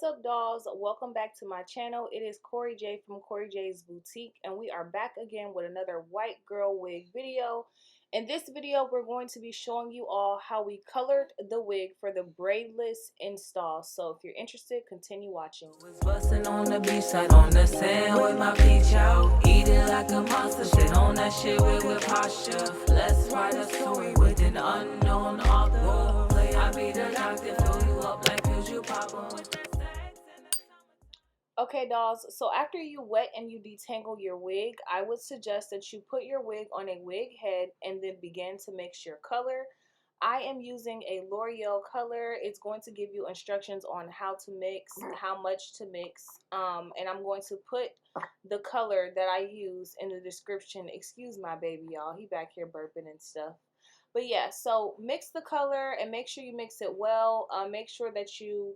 What's up, dolls? Welcome back to my channel. It is Corey J from Corey J's Boutique, and we are back again with another white girl wig video. In this video, we're going to be showing you all how we colored the wig for the braidless install. So if you're interested, continue watching. Was busting on the beach side on the sand with my peach out. Eating like a monster, sit on that shit with posture. Let's write a story with an unknown author. Play, I be the doctor, fill you up like pills you pop 'em with that sex in the summer. Okay, dolls, so after you wet and you detangle your wig, I would suggest that you put your wig on a wig head and then begin to mix your color. I am using a L'Oreal color. It's going to give you instructions on how to mix, how much to mix, and I'm going to put the color that I use in the description. Excuse my baby, y'all. He back here burping and stuff. But yeah, so mix the color and make sure you mix it well. Make sure that you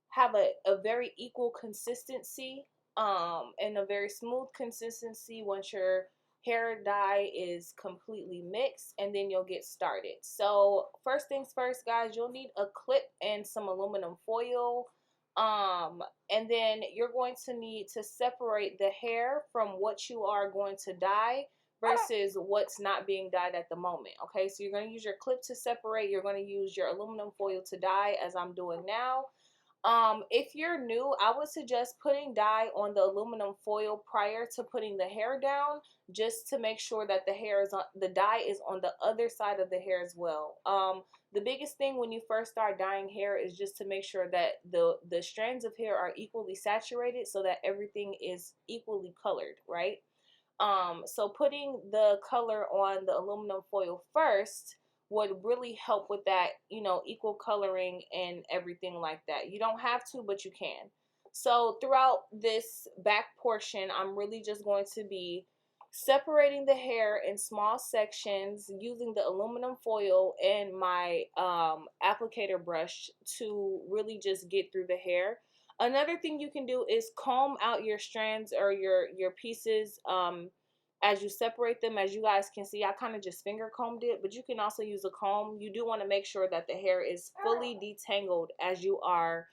have a very equal consistency and a very smooth consistency once your hair dye is completely mixed, and then you'll get started. So first things first, guys, you'll need a clip and some aluminum foil, and then you're going to need to separate the hair from what you are going to dye versus what's not being dyed at the moment. Okay, so you're going to use your clip to separate, you're going to use your aluminum foil to dye as I'm doing now. If you're new, I would suggest putting dye on the aluminum foil prior to putting the hair down, just to make sure that the dye is on the other side of the hair as well. The biggest thing when you first start dyeing hair is just to make sure that the strands of hair are equally saturated so that everything is equally colored, right? So putting the color on the aluminum foil first would really help with that, equal coloring and everything like that. You don't have to, but you can. So throughout this back portion, I'm really just going to be separating the hair in small sections using the aluminum foil and my applicator brush to really just get through the hair. Another thing you can do is comb out your strands or your pieces as you separate them. As you guys can see, I kind of just finger combed it, but you can also use a comb. You do want to make sure that the hair is fully detangled as you are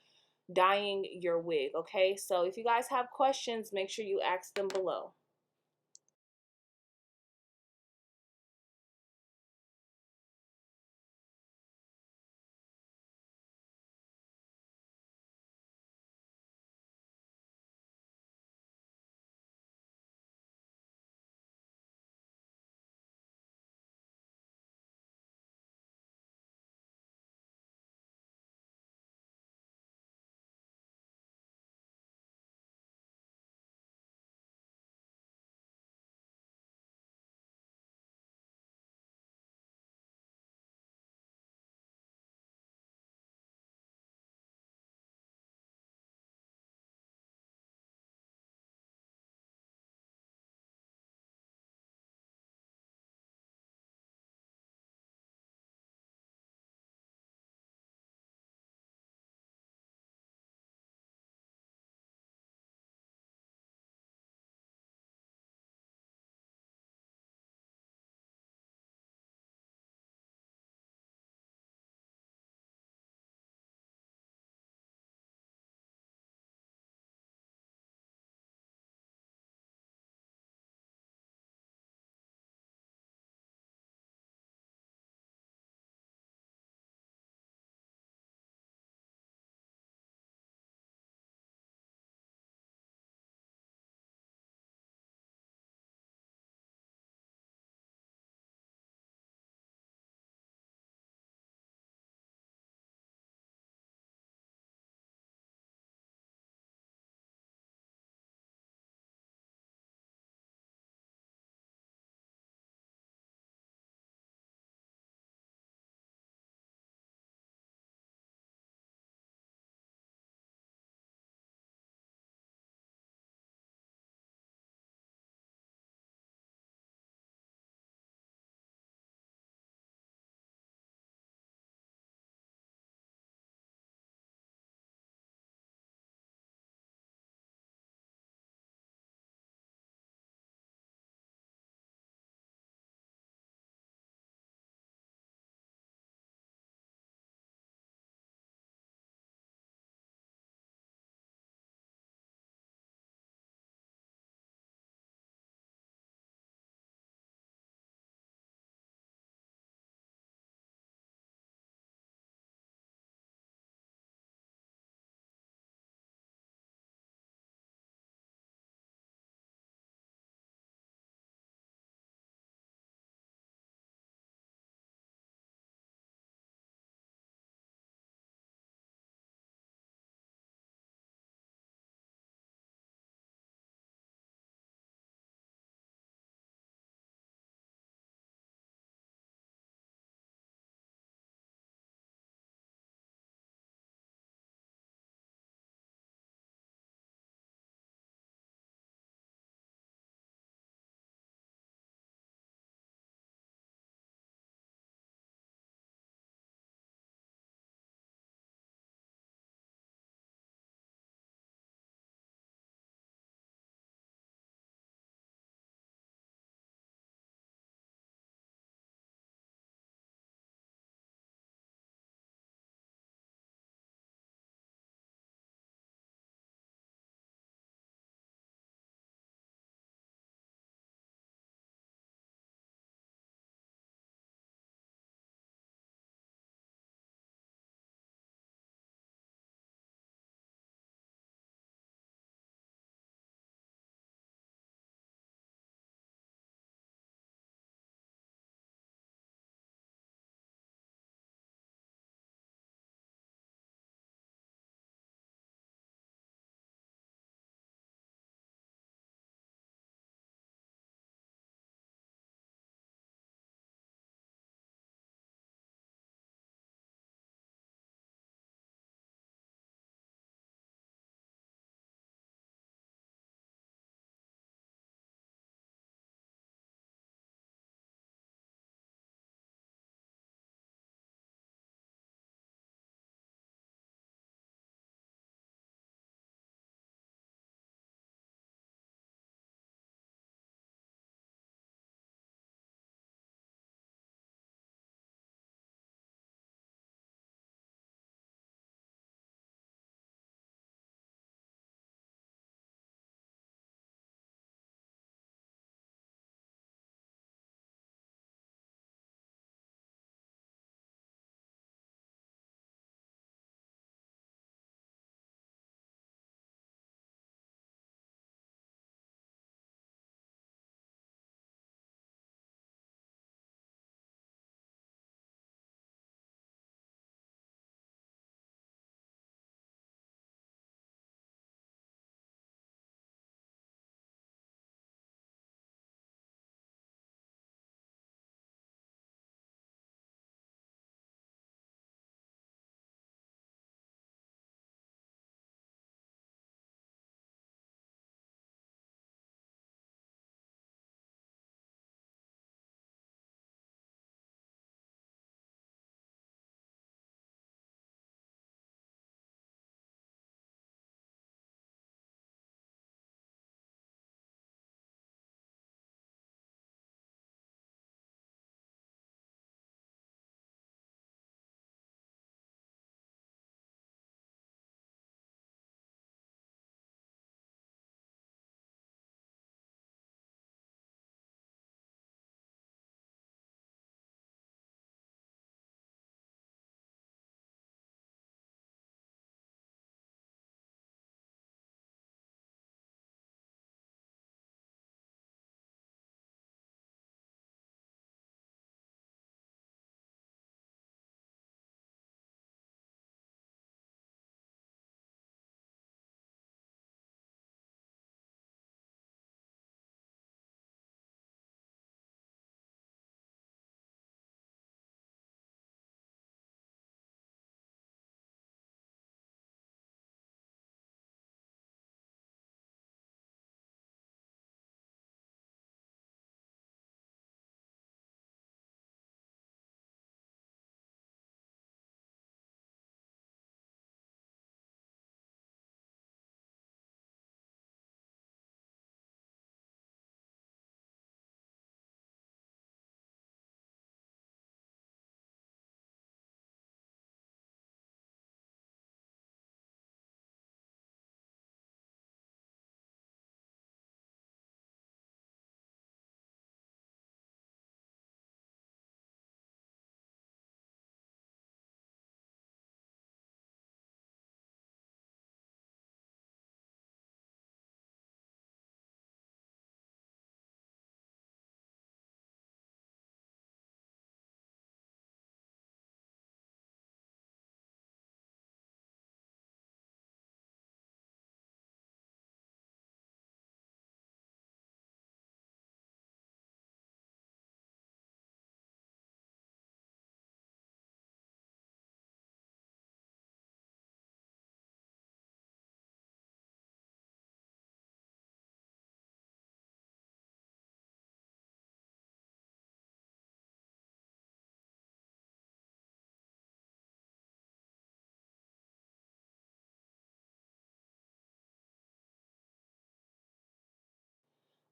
dyeing your wig, okay? So if you guys have questions, make sure you ask them below.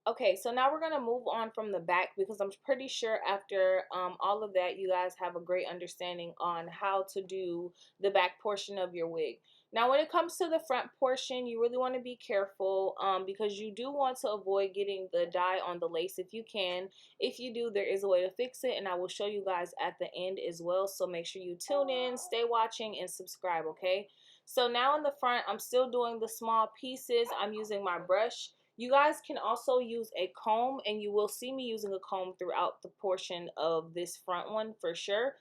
Okay, so now we're gonna move on from the back because I'm pretty sure after all of that, you guys have a great understanding on how to do the back portion of your wig. Now, when it comes to the front portion, you really want to be careful because you do want to avoid getting the dye on the lace if you can. If you do, there is a way to fix it, and I will show you guys at the end as well. So make sure you tune in, stay watching, and subscribe, okay? So now in the front, I'm still doing the small pieces. I'm using my brush. You guys can also use a comb, and you will see me using a comb throughout the portion of this front one for sure,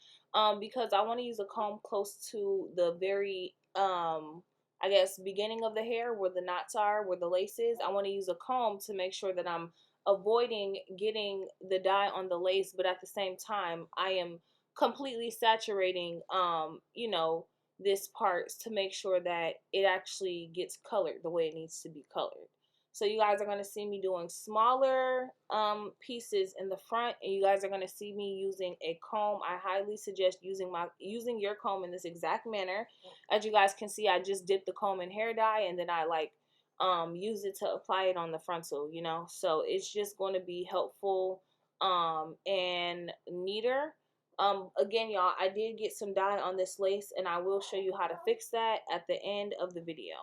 because I want to use a comb close to the very, I guess, beginning of the hair where the knots are, where the lace is. I want to use a comb to make sure that I'm avoiding getting the dye on the lace, but at the same time, I am completely saturating, this part to make sure that it actually gets colored the way it needs to be colored. So you guys are going to see me doing smaller pieces in the front, and you guys are going to see me using a comb. I highly suggest using your comb in this exact manner. As you guys can see, I just dipped the comb in hair dye, and then I use it to apply it on the frontal, So it's just going to be helpful and neater. Again, y'all, I did get some dye on this lace, and I will show you how to fix that at the end of the video.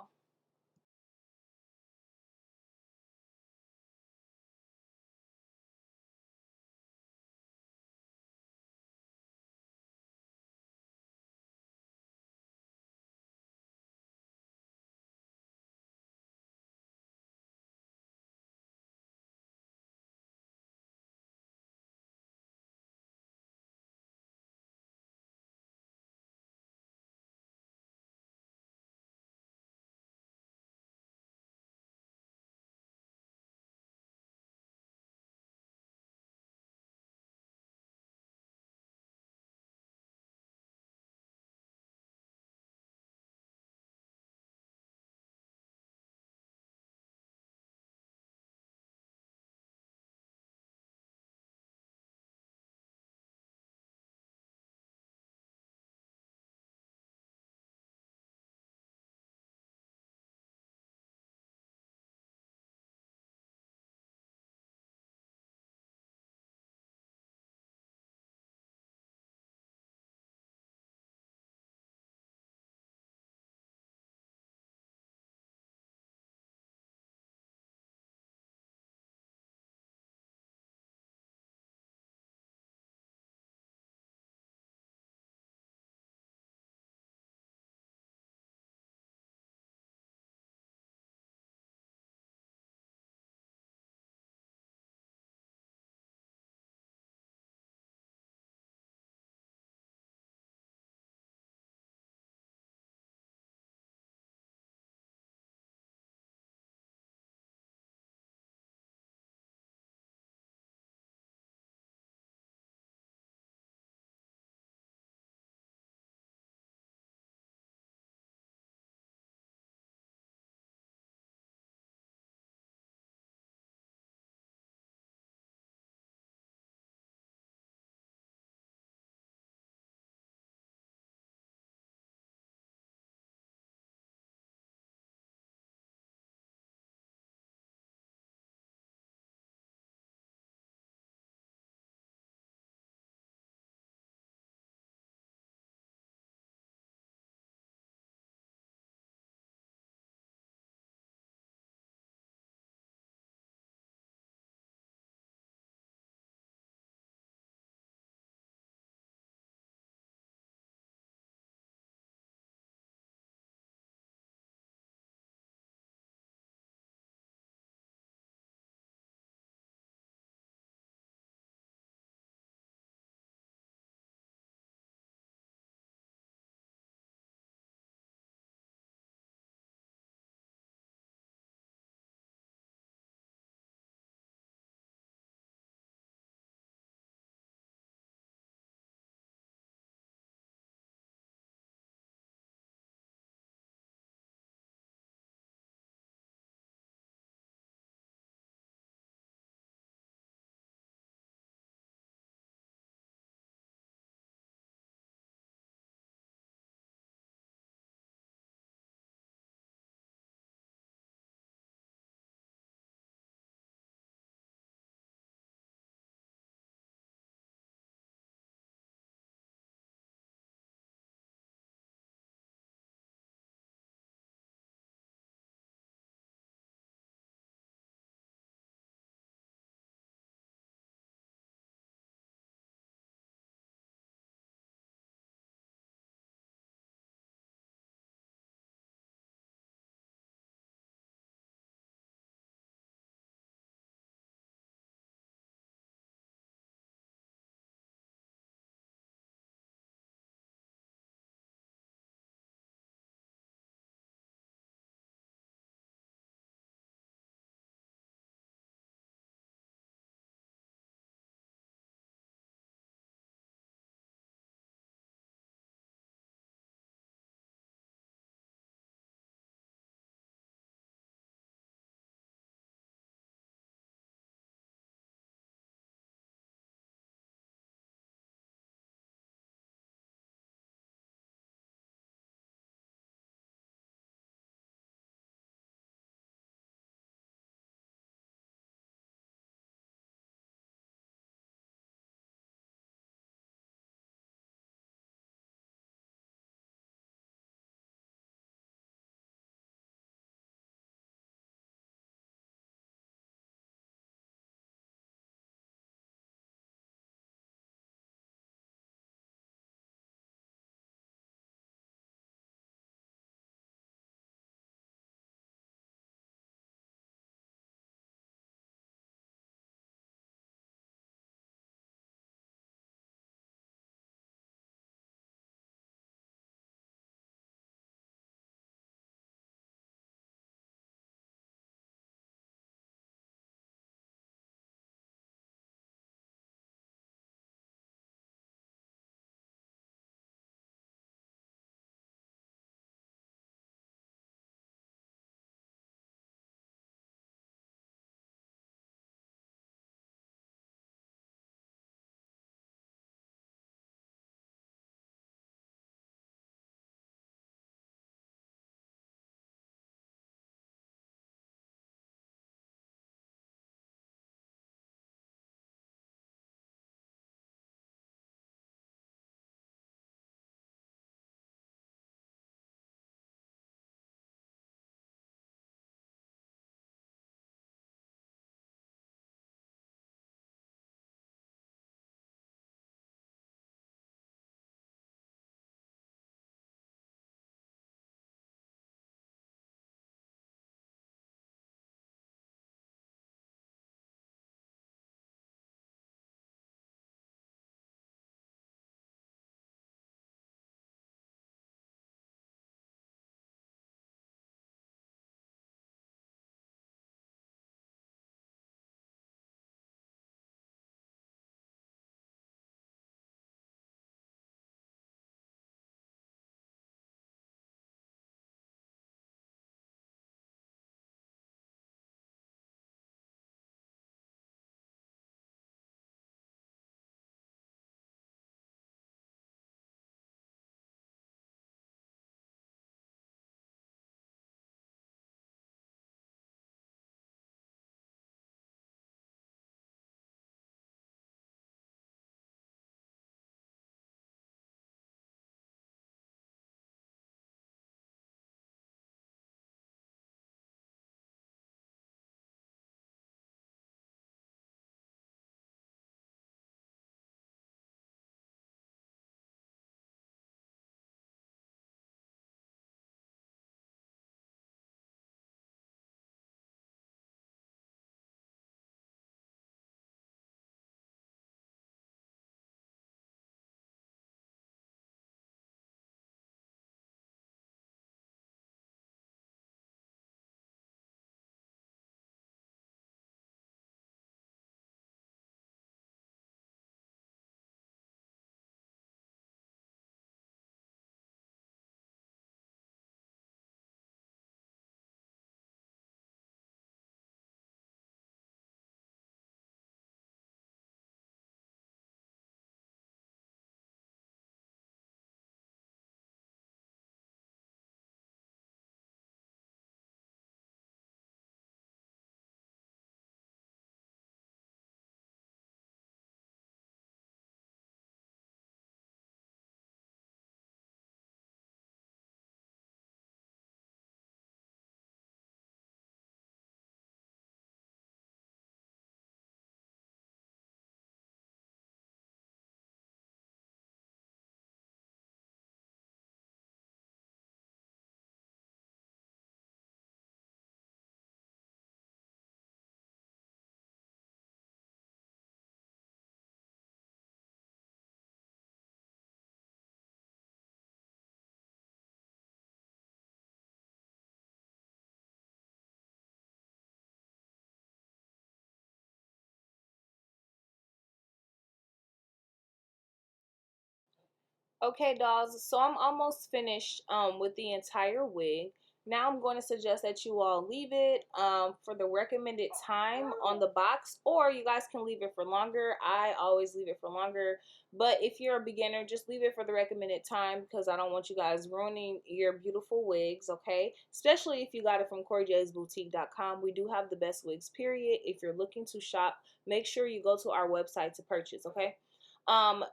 Okay, dolls, so I'm almost finished with the entire wig. Now I'm going to suggest that you all leave it for the recommended time on the box, or you guys can leave it for longer. I always leave it for longer, but if you're a beginner, just leave it for the recommended time because I don't want you guys ruining your beautiful wigs, okay? Especially if you got it from CoreyJ'sBoutique.com. We do have the best wigs, period. If you're looking to shop, make sure you go to our website to purchase, okay?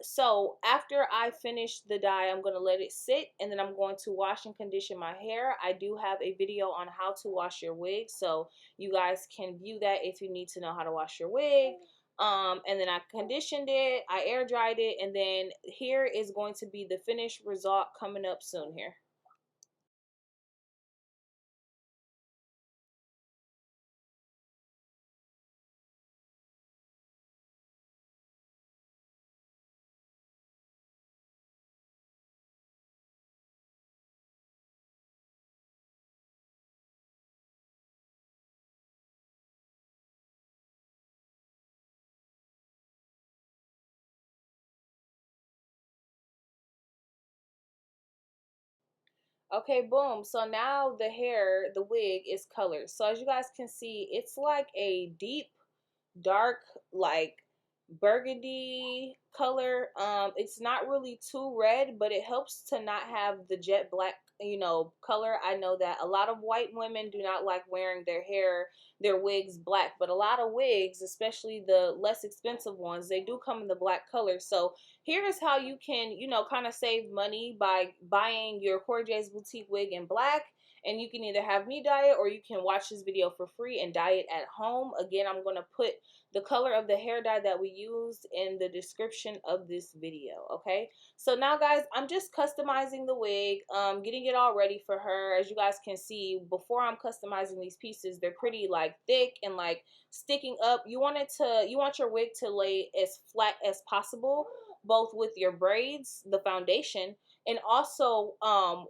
So after I finish the dye, I'm going to let it sit and then I'm going to wash and condition my hair. I do have a video on how to wash your wig, so you guys can view that if you need to know how to wash your wig. And then I conditioned it, I air dried it, and then here is going to be the finished result coming up soon here. Okay, boom. So now the hair, the wig is colored. So as you guys can see, it's like a deep dark, like burgundy color. It's not really too red, but it helps to not have the jet black, color. I know that a lot of white women do not like wearing their hair, their wigs black, but a lot of wigs, especially the less expensive ones, they do come in the black color. So here is how you can, kind of save money by buying your Corey J's Boutique wig in black. And you can either have me dye it or you can watch this video for free and dye it at home. Again, I'm going to put the color of the hair dye that we used in the description of this video, okay? So now, guys, I'm just customizing the wig, getting it all ready for her. As you guys can see, before I'm customizing these pieces, they're pretty, like, thick and, like, sticking up. You want your wig to lay as flat as possible, both with your braids, the foundation, and also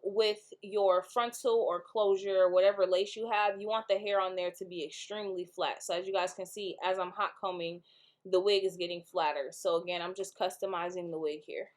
with your frontal or closure, whatever lace you have, you want the hair on there to be extremely flat. So as you guys can see, as I'm hot combing, the wig is getting flatter. So again, I'm just customizing the wig here.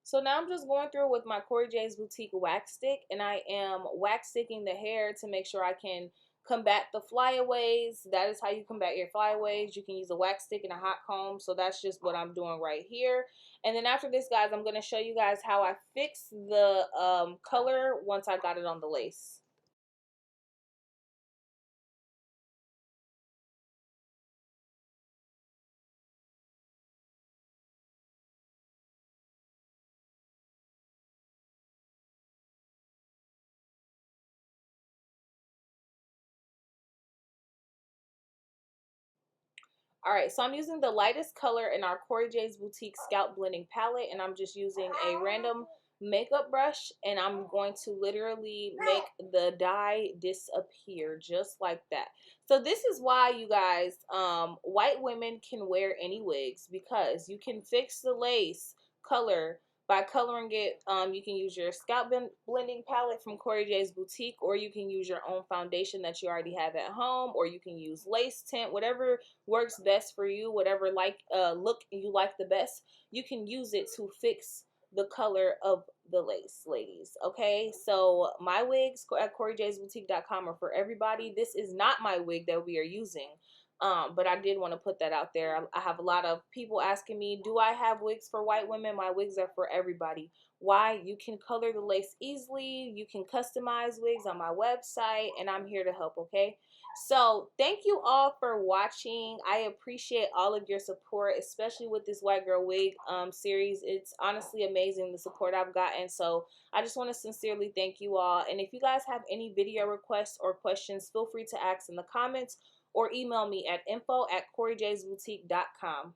So now I'm just going through with my Corey J's Boutique wax stick, and I am wax sticking the hair to make sure I can combat the flyaways. That is how you combat your flyaways. You can use a wax stick and a hot comb. So that's just what I'm doing right here. And then after this, guys, I'm going to show you guys how I fix the color once I got it on the lace. All right, so I'm using the lightest color in our Corey J's Boutique Scalp Blending Palette, and I'm just using a random makeup brush, and I'm going to literally make the dye disappear just like that. So this is why, you guys, white women can wear any wigs, because you can fix the lace color by coloring it. You can use your scalp blending palette from Corey J's Boutique, or you can use your own foundation that you already have at home, or you can use lace tint, whatever works best for you, whatever look you like the best. You can use it to fix the color of the lace, ladies. Okay, so my wigs at CoreyJ'sBoutique.com are for everybody. This is not my wig that we are using. But I did want to put that out there. I have a lot of people asking me, do I have wigs for white women? My wigs are for everybody. Why? You can color the lace easily. You can customize wigs on my website, and I'm here to help, okay? So thank you all for watching. I appreciate all of your support, especially with this white girl wig series. It's honestly amazing, the support I've gotten. So I just want to sincerely thank you all. And if you guys have any video requests or questions, feel free to ask in the comments or email me at info@CoreyJ'sBoutique.com.